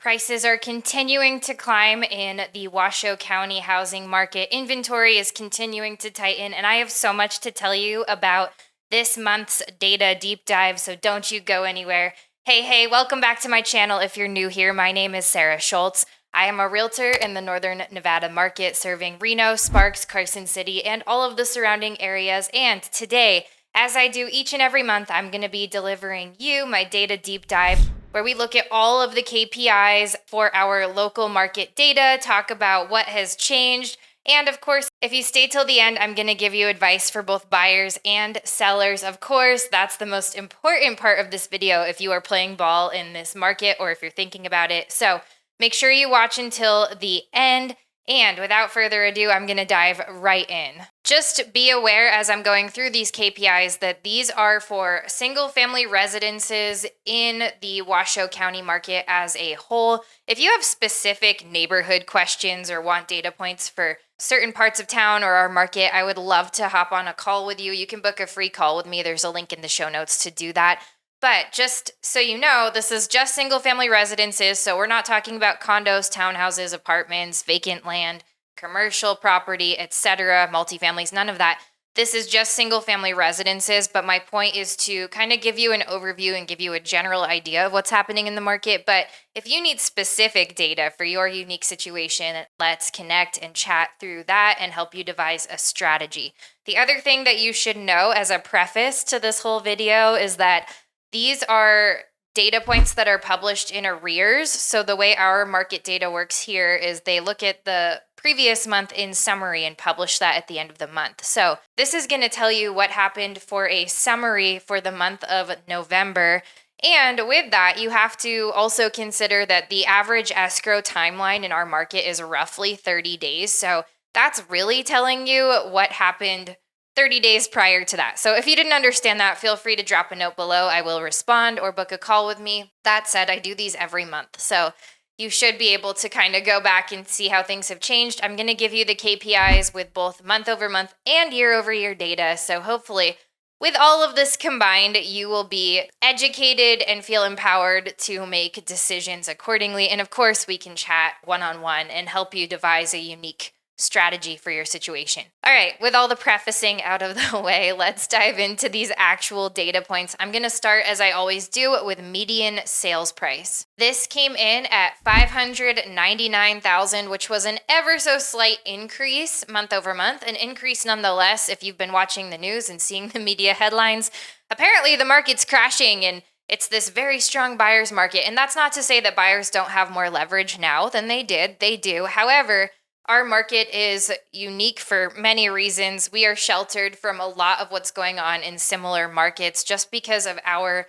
Prices are continuing to climb in the Washoe County housing market. Inventory is continuing to tighten, and I have so much to tell you about this month's data deep dive, so don't you go anywhere. Hey, welcome back to my channel if you're new here. My name is Sarah Schultz. I am a realtor in the Northern Nevada market, serving Reno, Sparks, Carson City, and all of the surrounding areas. And today, as I do each and every month, I'm going to be delivering you my data deep dive, where we look at all of the KPIs for our local market data, talk about what has changed, and of course, if you stay till the end, I'm going to give you advice for both buyers and sellers. Of course, that's the most important part of this video if you are playing ball in this market or if you're thinking about it. So make sure you watch until the end. And without further ado, I'm going to dive right in. Just be aware as I'm going through these KPIs that these are for single family residences in the Washoe County market as a whole. If you have specific neighborhood questions or want data points for certain parts of town or our market, I would love to hop on a call with you. You can book a free call with me. There's a link in the show notes to do that. But just so you know, this is just single family residences. So we're not talking about condos, townhouses, apartments, vacant land, commercial property, etc., multifamilies, none of that. This is just single family residences. But my point is to kind of give you an overview and give you a general idea of what's happening in the market. But if you need specific data for your unique situation, let's connect and chat through that and help you devise a strategy. The other thing that you should know as a preface to this whole video is that these are data points that are published in arrears. So the way our market data works here is they look at the previous month in summary and publish that at the end of the month. So this is going to tell you what happened for a summary for the month of November. And with that, you have to also consider that the average escrow timeline in our market is roughly 30 days. So that's really telling you what happened 30 days prior to that. So if you didn't understand that, feel free to drop a note below. I will respond or book a call with me. That said, I do these every month. So you should be able to kind of go back and see how things have changed. I'm going to give you the KPIs with both month over month and year over year data. So hopefully with all of this combined, you will be educated and feel empowered to make decisions accordingly. And of course, we can chat one-on-one and help you devise a unique strategy for your situation. All right, with all the prefacing out of the way, let's dive into these actual data points. I'm going to start, as I always do, with median sales price. This came in at $599,000, which was an ever so slight increase month over month, an increase nonetheless. If you've been watching the news and seeing the media headlines, apparently the market's crashing and it's this very strong buyer's market. And that's not to say that buyers don't have more leverage now than they did. They do. However, our market is unique for many reasons. We are sheltered from a lot of what's going on in similar markets just because of our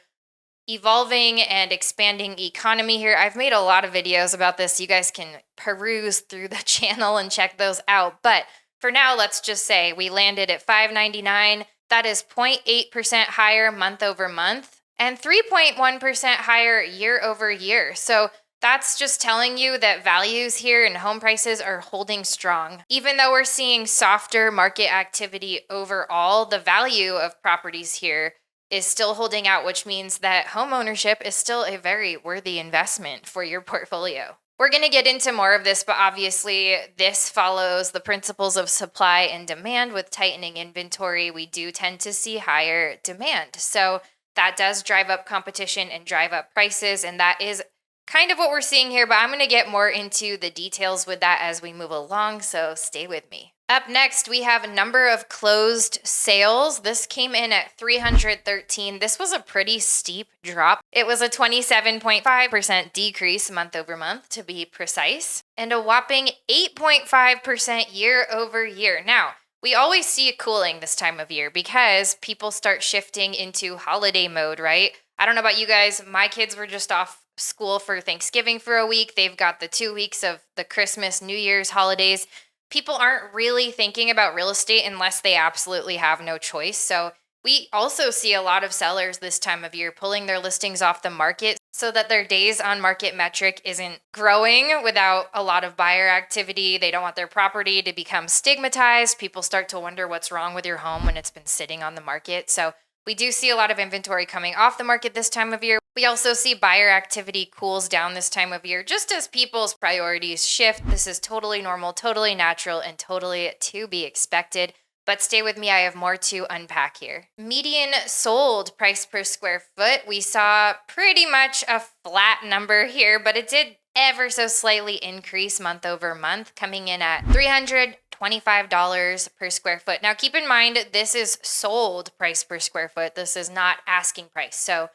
evolving and expanding economy here. I've made a lot of videos about this. You guys can peruse through the channel and check those out. But for now, let's just say we landed at $599. That is 0.8% higher month over month and 3.1% higher year over year. So that's just telling you that values here and home prices are holding strong. Even though we're seeing softer market activity overall, the value of properties here is still holding out, which means that home ownership is still a very worthy investment for your portfolio. We're going to get into more of this, but obviously this follows the principles of supply and demand. With tightening inventory, we do tend to see higher demand. So that does drive up competition and drive up prices, and that is kind of what we're seeing here, but I'm going to get more into the details with that as we move along, so stay with me. Up next, we have a number of closed sales. This came in at 313. This was a pretty steep drop. It was a 27.5% decrease month over month, to be precise, and a whopping 8.5% year over year. Now, we always see it cooling this time of year because people start shifting into holiday mode, right? I don't know about you guys. My kids were just off school for Thanksgiving for a week. They've got the 2 weeks of the Christmas, New Year's holidays. People aren't really thinking about real estate unless they absolutely have no choice. So we also see a lot of sellers this time of year pulling their listings off the market so that their days on market metric isn't growing without a lot of buyer activity. They don't want their property to become stigmatized. People start to wonder what's wrong with your home when it's been sitting on the market. So we do see a lot of inventory coming off the market this time of year. We also see buyer activity cools down this time of year just as people's priorities shift. This is totally normal, totally natural, and totally to be expected. But stay with me, I have more to unpack here. Median sold price per square foot, we saw pretty much a flat number here, but it did ever so slightly increase month over month, coming in at $325 per square foot. Now keep in mind, this is sold price per square foot. This is not asking price. So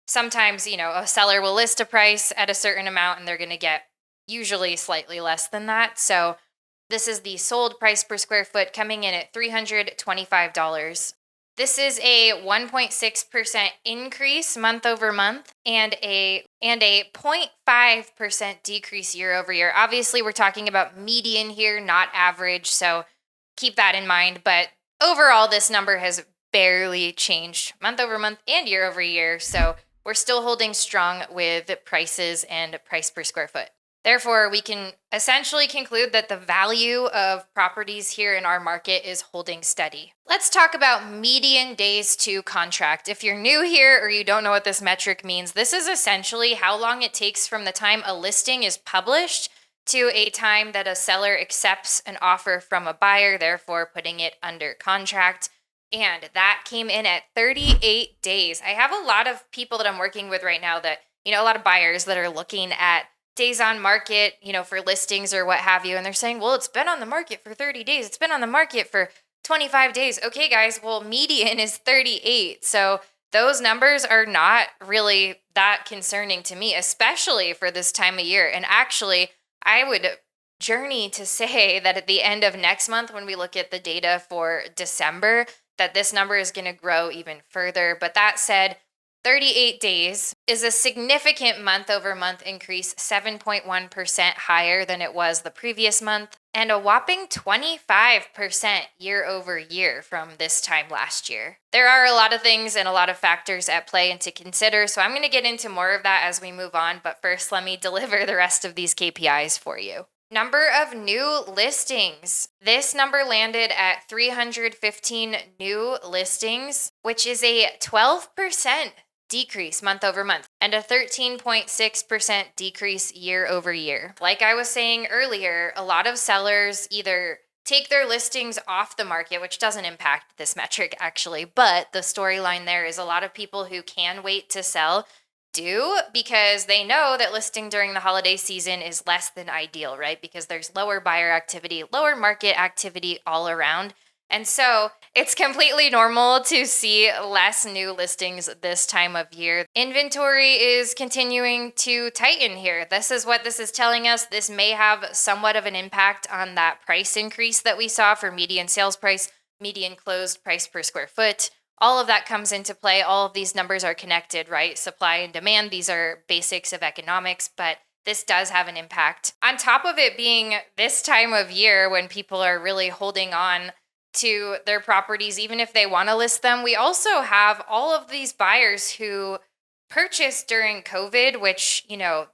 sometimes, a seller will list a price at a certain amount and they're going to get usually slightly less than that. So this is the sold price per square foot coming in at $325. This is a 1.6% increase month over month and a 0.5% decrease year over year. Obviously, we're talking about median here, not average, so keep that in mind. But overall, this number has barely changed month over month and year over year. So we're still holding strong with prices and price per square foot. Therefore, we can essentially conclude that the value of properties here in our market is holding steady. Let's talk about median days to contract. If you're new here or you don't know what this metric means, this is essentially how long it takes from the time a listing is published to a time that a seller accepts an offer from a buyer, therefore putting it under contract. And that came in at 38 days. I have a lot of people that I'm working with right now that, a lot of buyers that are looking at days on market, for listings or what have you. And they're saying, well, it's been on the market for 30 days. It's been on the market for 25 days. Okay, guys, well, median is 38. So those numbers are not really that concerning to me, especially for this time of year. And actually, I would journey to say that at the end of next month, when we look at the data for December, that this number is going to grow even further. But that said, 38 days is a significant month over month increase, 7.1% higher than it was the previous month, and a whopping 25% year over year from this time last year. There are a lot of things and a lot of factors at play and to consider, so I'm going to get into more of that as we move on, but first let me deliver the rest of these KPIs for you. Number of new listings. This number landed at 315 new listings, which is a 12% decrease month over month and a 13.6% decrease year over year. Like I was saying earlier, a lot of sellers either take their listings off the market, which doesn't impact this metric actually, but the storyline there is a lot of people who can wait to sell do because they know that listing during the holiday season is less than ideal, right? Because there's lower buyer activity, lower market activity all around. And so it's completely normal to see less new listings this time of year. Inventory is continuing to tighten here. This is what this is telling us. This may have somewhat of an impact on that price increase that we saw for median sales price, median closed price per square foot. All of that comes into play. All of these numbers are connected, right? Supply and demand. These are basics of economics, but this does have an impact. On top of it being this time of year when people are really holding on to their properties, even if they want to list them, we also have all of these buyers who purchased during COVID, which,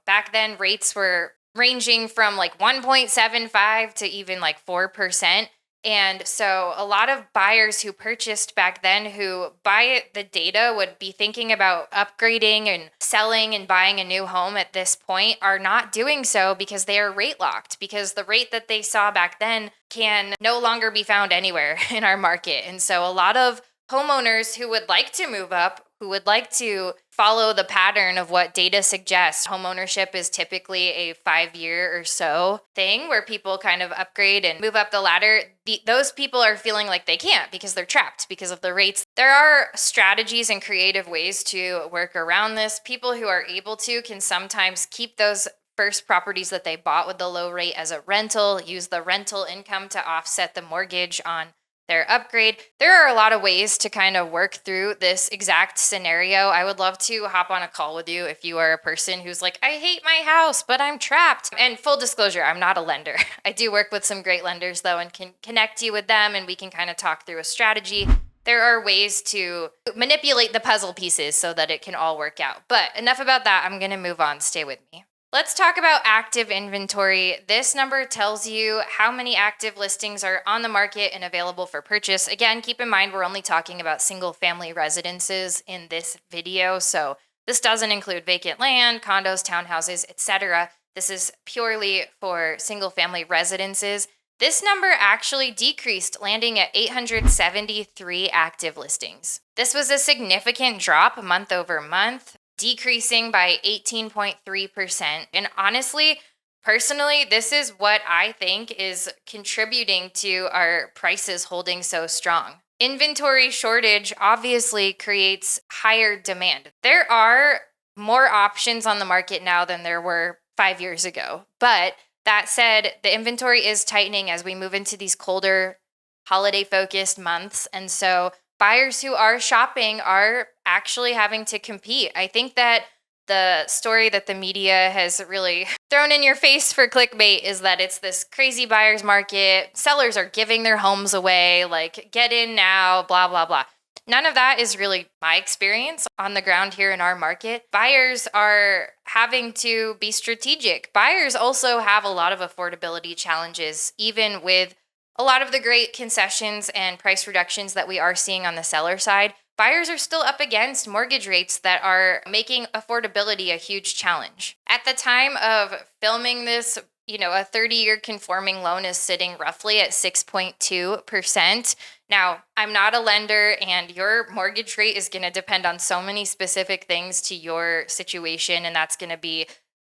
back then rates were ranging from like 1.75 to even like 4%. And so a lot of buyers who purchased back then who by the data would be thinking about upgrading and selling and buying a new home at this point are not doing so because they are rate locked, because the rate that they saw back then can no longer be found anywhere in our market. And so a lot of homeowners who would like to move up, who would like to follow the pattern of what data suggests. Homeownership is typically a 5-year or so thing where people kind of upgrade and move up the ladder. Those people are feeling like they can't because they're trapped because of the rates. There are strategies and creative ways to work around this. People who are able to can sometimes keep those first properties that they bought with the low rate as a rental, use the rental income to offset the mortgage on their upgrade. There are a lot of ways to kind of work through this exact scenario. I would love to hop on a call with you if you are a person who's like, I hate my house, but I'm trapped. And full disclosure, I'm not a lender. I do work with some great lenders though and can connect you with them and we can kind of talk through a strategy. There are ways to manipulate the puzzle pieces so that it can all work out. But enough about that. I'm going to move on. Stay with me. Let's talk about active inventory. This number tells you how many active listings are on the market and available for purchase. Again, keep in mind, we're only talking about single family residences in this video. So This doesn't include vacant land, condos, townhouses, etc. This is purely for single-family residences. This number actually decreased, landing at 873 active listings. This was a significant drop month over month, decreasing by 18.3%. And honestly, personally, this is what I think is contributing to our prices holding so strong. Inventory shortage obviously creates higher demand. There are more options on the market now than there were 5 years ago. But that said, the inventory is tightening as we move into these colder, holiday-focused months. And so buyers who are shopping are actually having to compete. I think that the story that the media has really thrown in your face for clickbait is that it's this crazy buyer's market. Sellers are giving their homes away, like, get in now, blah, blah, blah. None of that is really my experience on the ground here in our market. Buyers are having to be strategic. Buyers also have a lot of affordability challenges, even with a lot of the great concessions and price reductions that we are seeing on the seller side. Buyers are still up against mortgage rates that are making affordability a huge challenge. At the time of filming this, a 30-year conforming loan is sitting roughly at 6.2%. Now, I'm not a lender, and your mortgage rate is going to depend on so many specific things to your situation, and that's going to be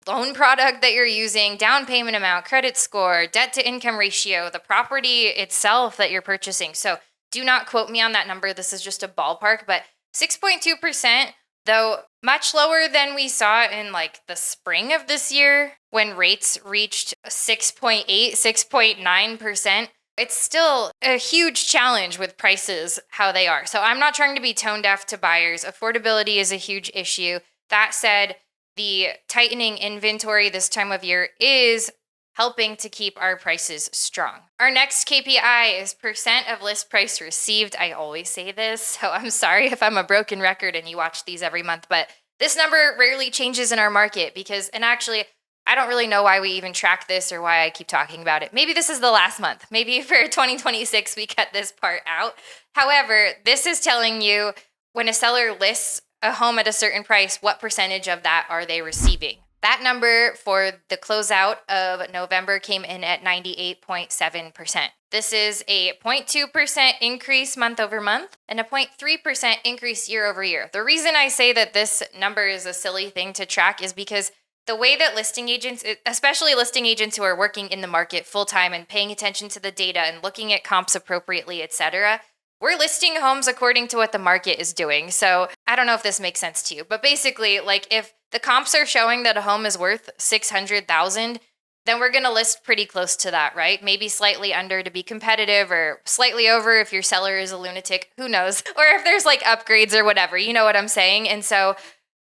loan product that you're using, down payment amount, credit score, debt to income ratio, the property itself that you're purchasing. So do not quote me on that number. This is just a ballpark, but 6.2%, though much lower than we saw in like the spring of this year when rates reached 6.8, 6.9%. It's still a huge challenge with prices how they are. So I'm not trying to be tone deaf to buyers. Affordability is a huge issue. That said, the tightening inventory this time of year is helping to keep our prices strong. Our next KPI is percent of list price received. I always say this, so I'm sorry if I'm a broken record and you watch these every month, but this number rarely changes in our market and actually, I don't really know why we even track this or why I keep talking about it. Maybe this is the last month. Maybe for 2026, we cut this part out. However, this is telling you when a seller lists a home at a certain price, what percentage of that are they receiving? That number for the closeout of November came in at 98.7%. This is a 0.2% increase month over month and a 0.3% increase year over year. The reason I say that this number is a silly thing to track is because the way that listing agents, especially listing agents who are working in the market full time and paying attention to the data and looking at comps appropriately, etc., we're listing homes according to what the market is doing. So I don't know if this makes sense to you, but basically, like if the comps are showing that a home is worth $600,000, then we're going to list pretty close to that, right? Maybe slightly under to be competitive or slightly over if your seller is a lunatic, who knows? Or if there's like upgrades or whatever, you know what I'm saying? And so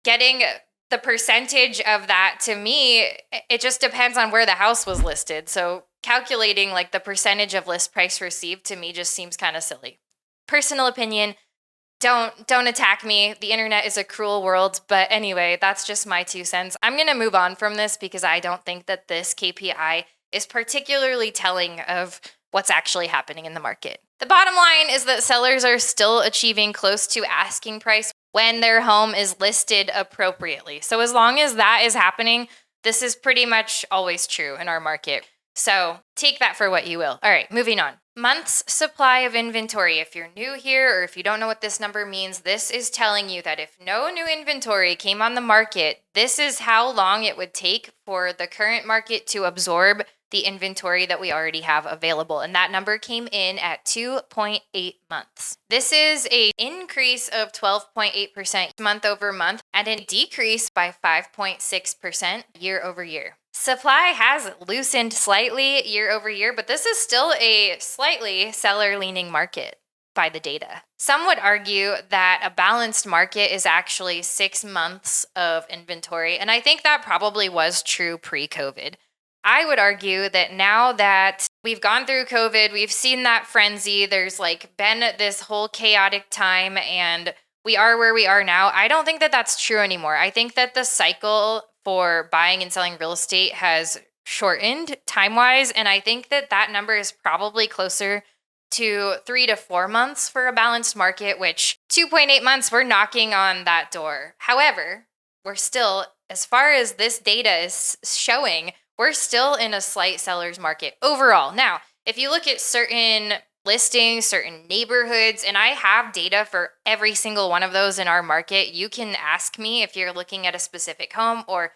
getting the percentage of that, to me, it just depends on where the house was listed. So calculating like the percentage of list price received to me just seems kind of silly. Personal opinion, don't attack me. The internet is a cruel world. But anyway, that's just my 2 cents. I'm going to move on from this because I don't think that this KPI is particularly telling of what's actually happening in the market. The bottom line is that sellers are still achieving close to asking price when their home is listed appropriately. So as long as that is happening, this is pretty much always true in our market. So take that for what you will. All right, moving on. Months supply of inventory. If you're new here or if you don't know what this number means, this is telling you that if no new inventory came on the market, this is how long it would take for the current market to absorb the inventory that we already have available. And that number came in at 2.8 months. This is an increase of 12.8% month over month and a decrease by 5.6% year over year. Supply has loosened slightly year over year, but this is still a slightly seller-leaning market by the data. Some would argue that a balanced market is actually 6 months of inventory, and I think that probably was true pre-COVID. I would argue that now that we've gone through COVID, we've seen that frenzy, there's like been this whole chaotic time, and we are where we are now. I don't think that that's true anymore. I think that the cycle for buying and selling real estate has shortened time-wise, and I think that that number is probably closer to 3 to 4 months for a balanced market, which 2.8 months, we're knocking on that door. However, we're still, as far as this data is showing, we're still in a slight seller's market overall. Now, if you look at certain listings, certain neighborhoods, and I have data for every single one of those in our market, you can ask me if you're looking at a specific home or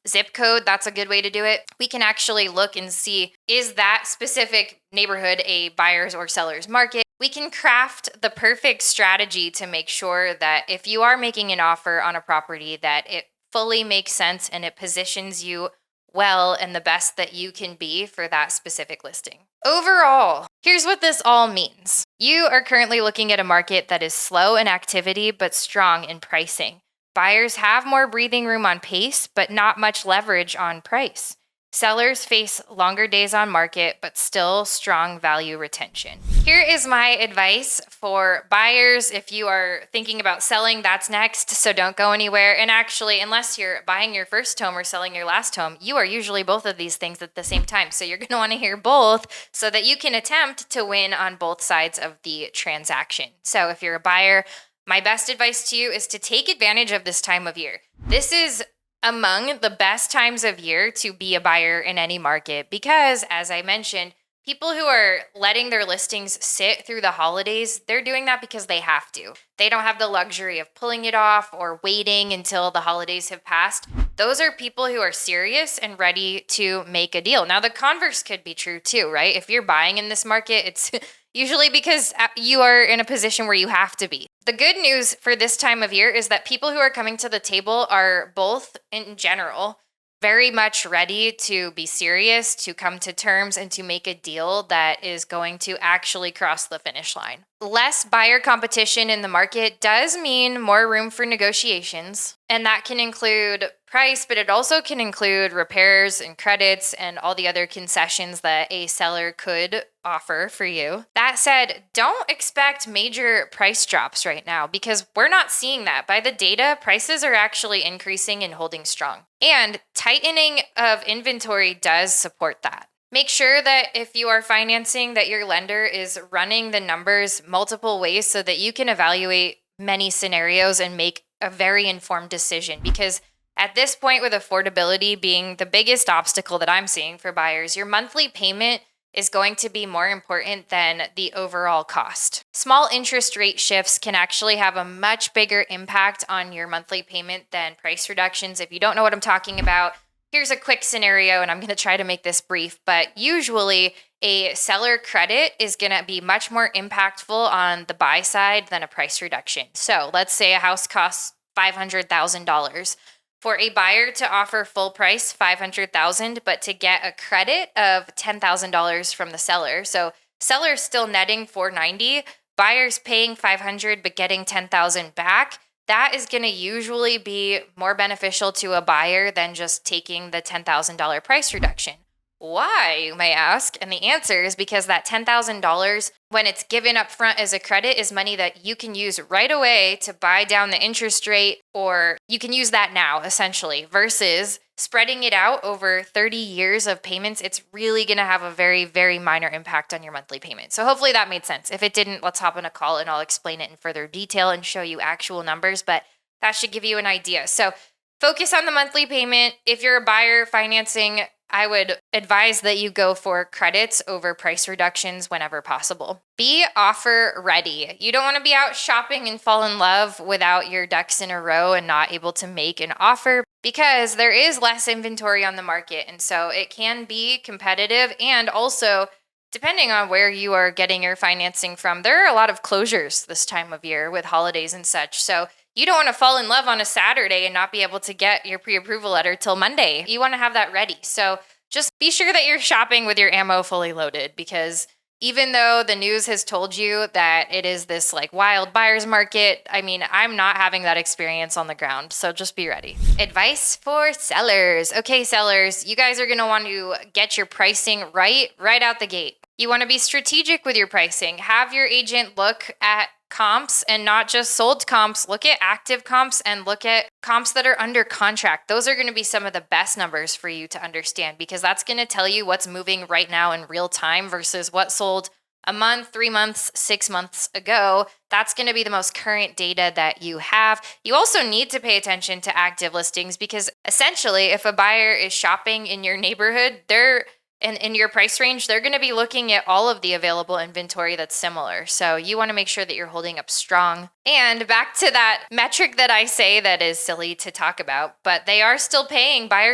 zip code. That's a good way to do it. We can actually look and see, is that specific neighborhood a buyer's or seller's market? We can craft the perfect strategy to make sure that if you are making an offer on a property, that it fully makes sense and it positions you well and the best that you can be for that specific listing. Overall, here's what this all means. You are currently looking at a market that is slow in activity but strong in pricing. Buyers have more breathing room on pace, but not much leverage on price. Sellers face longer days on market, but still strong value retention. Here is my advice for buyers. If you are thinking about selling, that's next, so don't go anywhere. And actually, unless you're buying your first home or selling your last home, you are usually both of these things at the same time. So you're going to want to hear both so that you can attempt to win on both sides of the transaction. So if you're a buyer, my best advice to you is to take advantage of this time of year. This is among the best times of year to be a buyer in any market because, as I mentioned, people who are letting their listings sit through the holidays, they're doing that because they have to. They don't have the luxury of pulling it off or waiting until the holidays have passed. Those are people who are serious and ready to make a deal. Now, the converse could be true too, right? If you're buying in this market, it's usually because you are in a position where you have to be. The good news for this time of year is that people who are coming to the table are both, in general, very much ready to be serious, to come to terms, and to make a deal that is going to actually cross the finish line. Less buyer competition in the market does mean more room for negotiations, and that can include price, but it also can include repairs and credits and all the other concessions that a seller could offer for you. That said, don't expect major price drops right now because we're not seeing that. By the data, prices are actually increasing and holding strong. And tightening of inventory does support that. Make sure that if you are financing, that your lender is running the numbers multiple ways so that you can evaluate many scenarios and make a very informed decision. Because at this point, with affordability being the biggest obstacle that I'm seeing for buyers, your monthly payment is going to be more important than the overall cost. Small interest rate shifts can actually have a much bigger impact on your monthly payment than price reductions. If you don't know what I'm talking about, here's a quick scenario, and I'm going to try to make this brief, but usually a seller credit is going to be much more impactful on the buy side than a price reduction. So let's say a house costs $500,000. For a buyer to offer full price $500,000, but to get a credit of $10,000 from the seller. So seller's still netting $490,000, buyer's paying $500,000 but getting $10,000 back. That is going to usually be more beneficial to a buyer than just taking the $10,000 price reduction. Why, you may ask? And the answer is because that $10,000, when it's given up front as a credit, is money that you can use right away to buy down the interest rate, or you can use that now, essentially, versus spreading it out over 30 years of payments. It's really going to have a very, very minor impact on your monthly payment. So hopefully that made sense. If it didn't, let's hop on a call and I'll explain it in further detail and show you actual numbers, but that should give you an idea. So focus on the monthly payment. If you're a buyer financing, I would advise that you go for credits over price reductions whenever possible. Be offer ready. You don't want to be out shopping and fall in love without your ducks in a row and not able to make an offer because there is less inventory on the market. And so it can be competitive. And also, depending on where you are getting your financing from, there are a lot of closures this time of year with holidays and such. So you don't want to fall in love on a Saturday and not be able to get your pre-approval letter till Monday. You want to have that ready. So just be sure that you're shopping with your ammo fully loaded, because even though the news has told you that it is this like wild buyer's market, I mean, I'm not having that experience on the ground. So just be ready. Advice for sellers. Okay, sellers, you guys are going to want to get your pricing right out the gate. You want to be strategic with your pricing. Have your agent look at comps and not just sold comps. Look at active comps and look at comps that are under contract. Those are going to be some of the best numbers for you to understand, because that's going to tell you what's moving right now in real time versus what sold a month, 3 months, 6 months ago. That's going to be the most current data that you have. You also need to pay attention to active listings because essentially, if a buyer is shopping in your neighborhood, they're in your price range, they're going to be looking at all of the available inventory that's similar. So you want to make sure that you're holding up strong. And back to that metric that I say that is silly to talk about, but buyers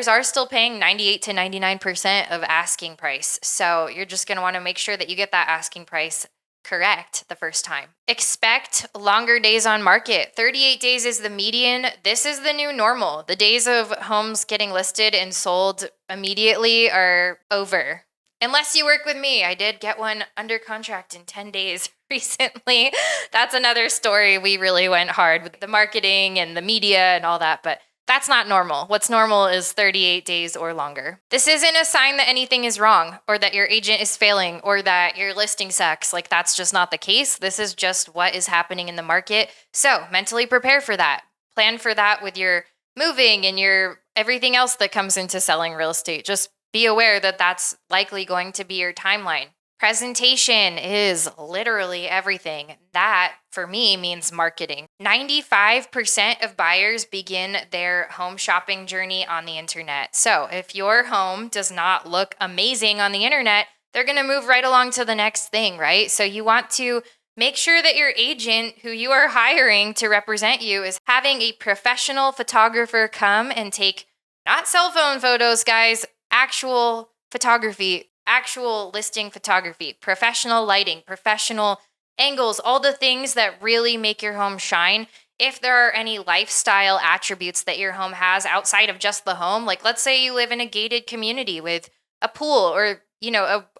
are still paying 98 to 99% of asking price. So you're just going to want to make sure that you get that asking price correct the first time. Expect longer days on market. 38 days is the median. This is the new normal. The days of homes getting listed and sold immediately are over. Unless you work with me. I did get one under contract in 10 days recently. That's another story. We really went hard with the marketing and the media and all that, but that's not normal. What's normal is 38 days or longer. This isn't a sign that anything is wrong or that your agent is failing or that your listing sucks. Like, that's just not the case. This is just what is happening in the market. So mentally prepare for that. Plan for that with your moving and your everything else that comes into selling real estate. Just be aware that that's likely going to be your timeline. Presentation is literally everything. That, for me, means marketing. 95% of buyers begin their home shopping journey on the internet. So if your home does not look amazing on the internet, they're going to move right along to the next thing, right? So you want to make sure that your agent who you are hiring to represent you is having a professional photographer come and take not cell phone photos, guys, actual photography, actual listing photography, professional lighting, professional angles, all the things that really make your home shine. If there are any lifestyle attributes that your home has outside of just the home, like let's say you live in a gated community with a pool or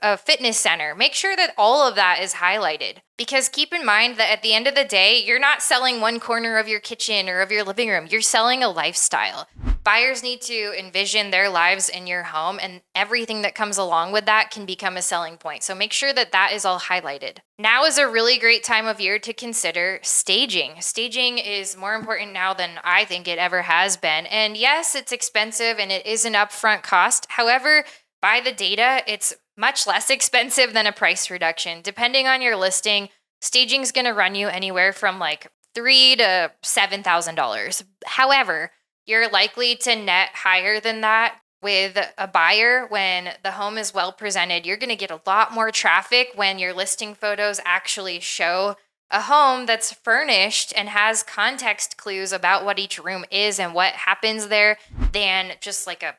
a fitness center, make sure that all of that is highlighted. Because keep in mind that at the end of the day, you're not selling one corner of your kitchen or of your living room. You're selling a lifestyle. Buyers need to envision their lives in your home, and everything that comes along with that can become a selling point. So make sure that that is all highlighted. Now is a really great time of year to consider staging. Staging is more important now than I think it ever has been. And yes, it's expensive and it is an upfront cost. However, by the data, it's much less expensive than a price reduction. Depending on your listing, staging is going to run you anywhere from like $3,000 to $7,000. However, you're likely to net higher than that with a buyer when the home is well presented. You're going to get a lot more traffic when your listing photos actually show a home that's furnished and has context clues about what each room is and what happens there than just like a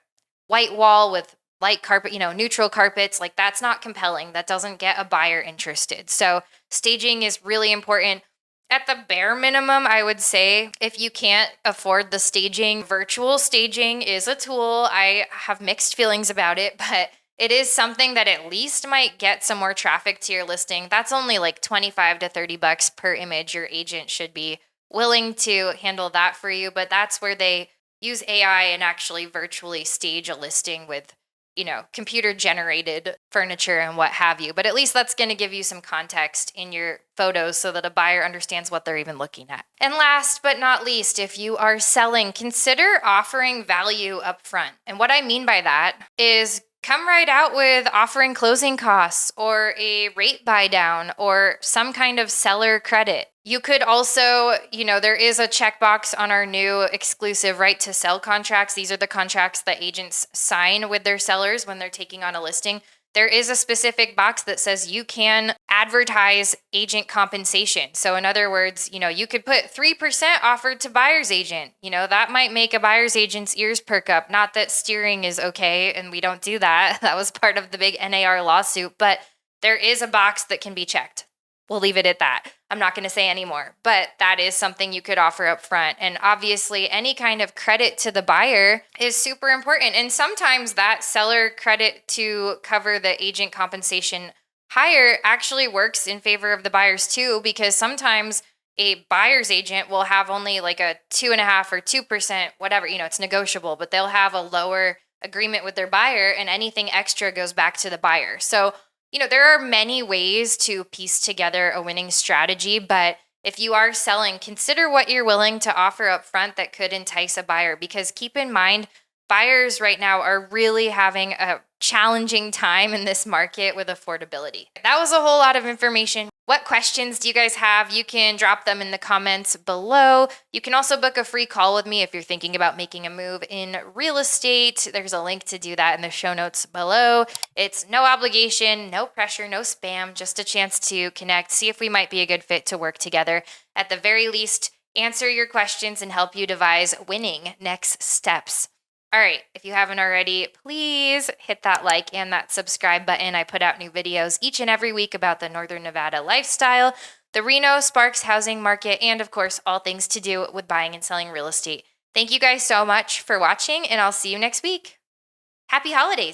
white wall with light carpet, neutral carpets. Like, that's not compelling. That doesn't get a buyer interested. So staging is really important. At the bare minimum, I would say if you can't afford the staging, virtual staging is a tool. I have mixed feelings about it, but it is something that at least might get some more traffic to your listing. That's only like $25 to $30 per image. Your agent should be willing to handle that for you, but that's where they use AI and actually virtually stage a listing with computer generated furniture and what have you. But at least that's going to give you some context in your photos so that a buyer understands what they're even looking at. And last but not least, if you are selling, consider offering value up front. And what I mean by that is come right out with offering closing costs or a rate buy down or some kind of seller credit. You could also, there is a checkbox on our new exclusive right to sell contracts. These are the contracts that agents sign with their sellers when they're taking on a listing. There is a specific box that says you can advertise agent compensation. So in other words, you could put 3% offered to buyer's agent. That might make a buyer's agent's ears perk up. Not that steering is okay and we don't do that. That was part of the big NAR lawsuit, but there is a box that can be checked. We'll leave it at that. I'm not going to say any more, but that is something you could offer up front. And obviously, any kind of credit to the buyer is super important. And sometimes that seller credit to cover the agent compensation higher actually works in favor of the buyers too, because sometimes a buyer's agent will have only like a 2.5% or 2%, whatever, it's negotiable, but they'll have a lower agreement with their buyer and anything extra goes back to the buyer. So there are many ways to piece together a winning strategy, but if you are selling, consider what you're willing to offer up front that could entice a buyer, because keep in mind, buyers right now are really having a challenging time in this market with affordability. That was a whole lot of information. What questions do you guys have? You can drop them in the comments below. You can also book a free call with me if you're thinking about making a move in real estate. There's a link to do that in the show notes below. It's no obligation, no pressure, no spam, just a chance to connect, see if we might be a good fit to work together. At the very least, answer your questions and help you devise winning next steps. All right, if you haven't already, please hit that like and that subscribe button. I put out new videos each and every week about the Northern Nevada lifestyle, the Reno Sparks housing market, and of course, all things to do with buying and selling real estate. Thank you guys so much for watching, and I'll see you next week. Happy holidays.